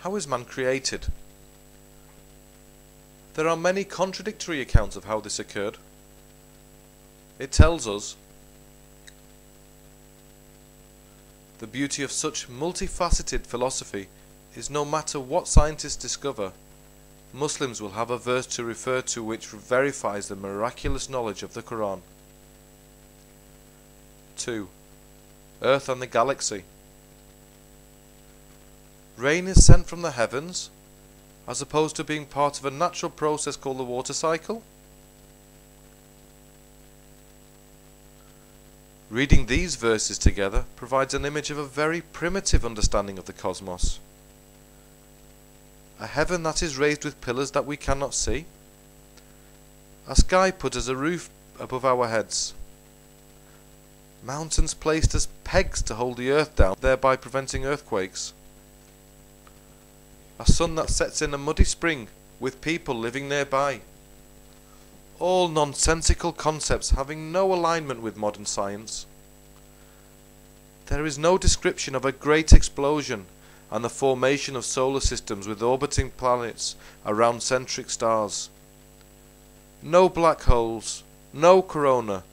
How is man created? There are many contradictory accounts of how this occurred. It tells us the beauty of such multifaceted philosophy is no matter what scientists discover, Muslims will have a verse to refer to which verifies the miraculous knowledge of the Quran. 2. Earth and the galaxy. Rain is sent from the heavens, as opposed to being part of a natural process called the water cycle? Reading these verses together provides an image of a very primitive understanding of the cosmos. A heaven that is raised with pillars that we cannot see. A sky put as a roof above our heads. Mountains placed as pegs to hold the earth down, thereby preventing earthquakes. A sun that sets in a muddy spring with people living nearby. All nonsensical concepts having no alignment with modern science. There is no description of a great explosion and the formation of solar systems with orbiting planets around centric stars. No black holes, no corona,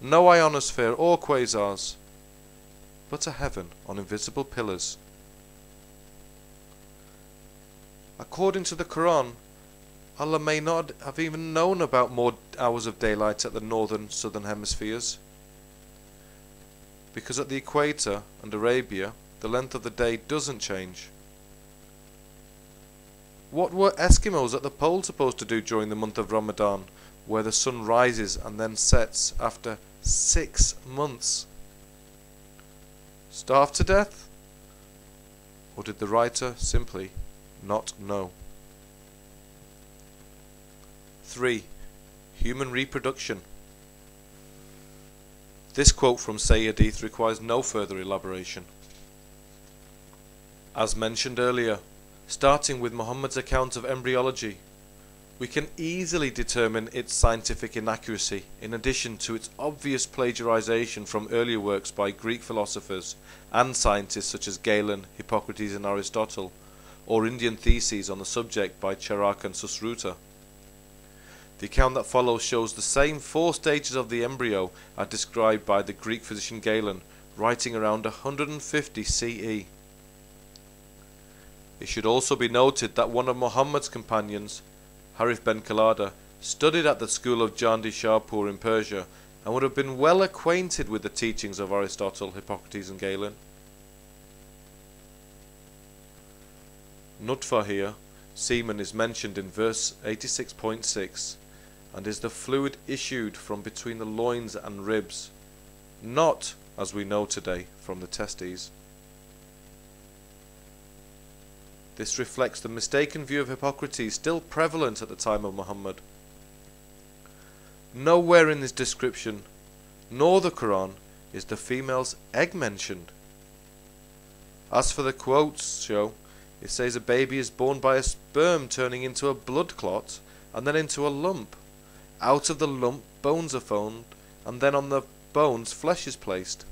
no ionosphere or quasars, but a heaven on invisible pillars. According to the Quran, Allah may not have even known about more hours of daylight at the northern southern hemispheres, because at the equator and Arabia the length of the day doesn't change. What were Eskimos at the pole supposed to do during the month of Ramadan, where the sun rises and then sets after 6 months? Starve to death? Or did the writer simply not know? 3. Human reproduction. This quote from Sayyidith requires no further elaboration. As mentioned earlier, starting with Muhammad's account of embryology, we can easily determine its scientific inaccuracy in addition to its obvious plagiarization from earlier works by Greek philosophers and scientists such as Galen, Hippocrates and Aristotle, or Indian theses on the subject by Charak and Susruta. The account that follows shows the same 4 stages of the embryo are described by the Greek physician Galen, writing around 150 CE. It should also be noted that one of Muhammad's companions, Harith ben Kalada, studied at the school of Jandi Shahpur in Persia and would have been well acquainted with the teachings of Aristotle, Hippocrates and Galen. Nutfa here, semen, is mentioned in verse 86.6 and is the fluid issued from between the loins and ribs, not, as we know today, from the testes. This reflects the mistaken view of Hippocrates still prevalent at the time of Muhammad. Nowhere in this description, nor the Quran, is the female's egg mentioned. As for the quotes show, it says a baby is born by a sperm turning into a blood clot and then into a lump. Out of the lump bones are formed, and then on the bones flesh is placed.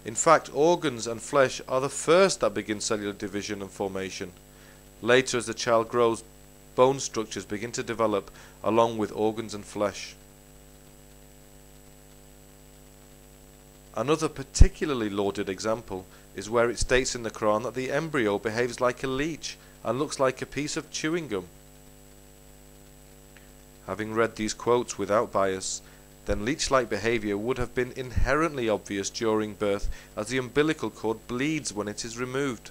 In fact, organs and flesh are the first that begin cellular division and formation. Later, as the child grows, bone structures begin to develop along with organs and flesh. Another particularly lauded example is where it states in the Quran that the embryo behaves like a leech and looks like a piece of chewing gum. Having read these quotes without bias, then leech-like behaviour would have been inherently obvious during birth, as the umbilical cord bleeds when it is removed.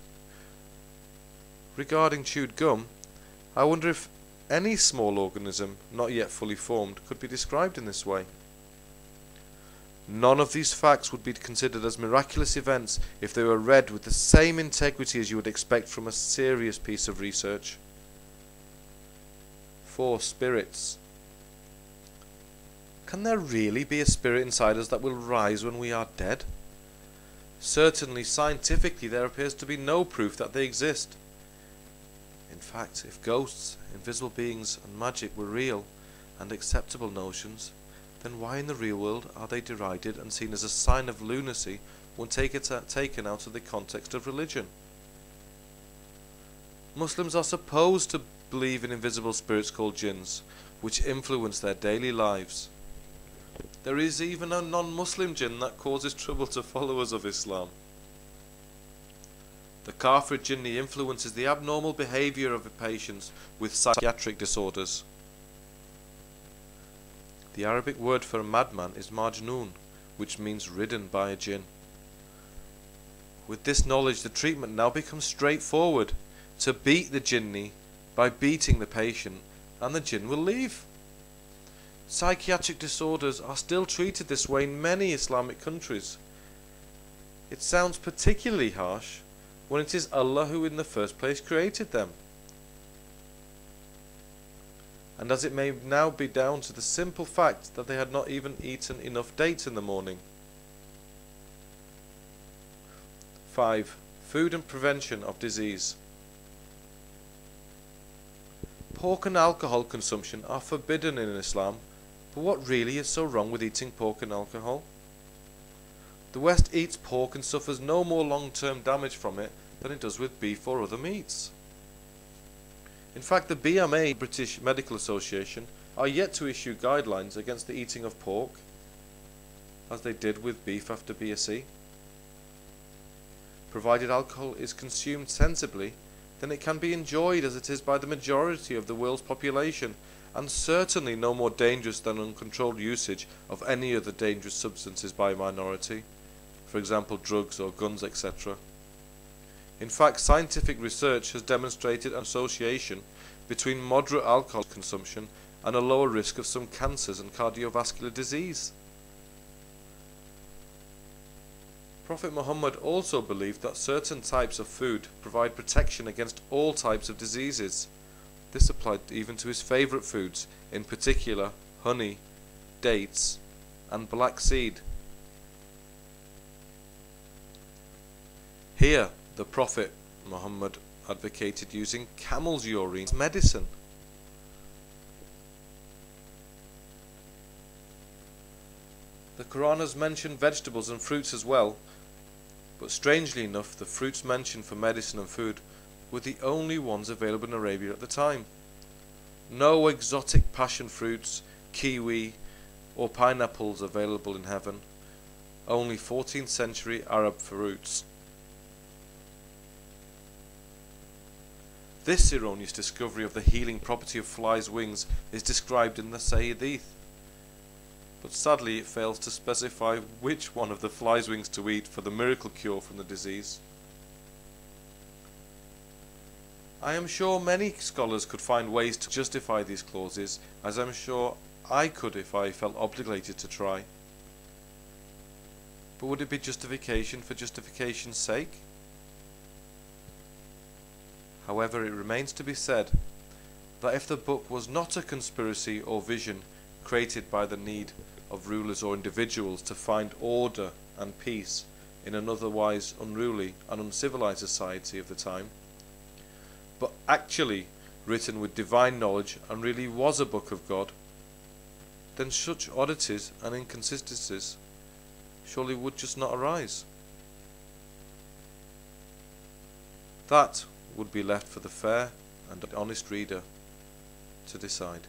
Regarding chewed gum, I wonder if any small organism not yet fully formed could be described in this way. None of these facts would be considered as miraculous events if they were read with the same integrity as you would expect from a serious piece of research. 4. Spirits. Can there really be a spirit inside us that will rise when we are dead? Certainly, scientifically, there appears to be no proof that they exist. In fact, if ghosts, invisible beings and magic were real and acceptable notions, then why in the real world are they derided and seen as a sign of lunacy when taken out of the context of religion? Muslims are supposed to believe in invisible spirits called jinns, which influence their daily lives. There is even a non-Muslim jinn that causes trouble to followers of Islam. The Kafir jinni influences the abnormal behaviour of patients with psychiatric disorders. The Arabic word for a madman is majnoon, which means ridden by a jinn. With this knowledge, the treatment now becomes straightforward: to beat the jinni by beating the patient, and the jinn will leave. Psychiatric disorders are still treated this way in many Islamic countries. It sounds particularly harsh when it is Allah who in the first place created them. And as it may now be down to the simple fact that they had not even eaten enough dates in the morning. 5. Food and prevention of disease. Pork and alcohol consumption are forbidden in Islam, but what really is so wrong with eating pork and alcohol? The West eats pork and suffers no more long-term damage from it than it does with beef or other meats. In fact, the BMA, British Medical Association, are yet to issue guidelines against the eating of pork, as they did with beef after BSE. Provided alcohol is consumed sensibly, then it can be enjoyed as it is by the majority of the world's population, and certainly no more dangerous than uncontrolled usage of any other dangerous substances by a minority, for example drugs or guns, etc. In fact, scientific research has demonstrated an association between moderate alcohol consumption and a lower risk of some cancers and cardiovascular disease. Prophet Muhammad also believed that certain types of food provide protection against all types of diseases. This applied even to his favourite foods, in particular honey, dates, and black seed. Here, the Prophet Muhammad advocated using camel's urine as medicine. The Quran has mentioned vegetables and fruits as well, but strangely enough, the fruits mentioned for medicine and food were the only ones available in Arabia at the time. No exotic passion fruits, kiwi, or pineapples available in heaven. Only 14th century Arab fruits. This erroneous discovery of the healing property of flies' wings is described in the Sahih, but sadly it fails to specify which one of the flies' wings to eat for the miracle cure from the disease. I am sure many scholars could find ways to justify these clauses, as I'm sure I could if I felt obligated to try. But would it be justification for justification's sake? However, it remains to be said that if the book was not a conspiracy or vision created by the need of rulers or individuals to find order and peace in an otherwise unruly and uncivilized society of the time, but actually written with divine knowledge and really was a book of God, then such oddities and inconsistencies surely would just not arise. That would be left for the fair and honest reader to decide.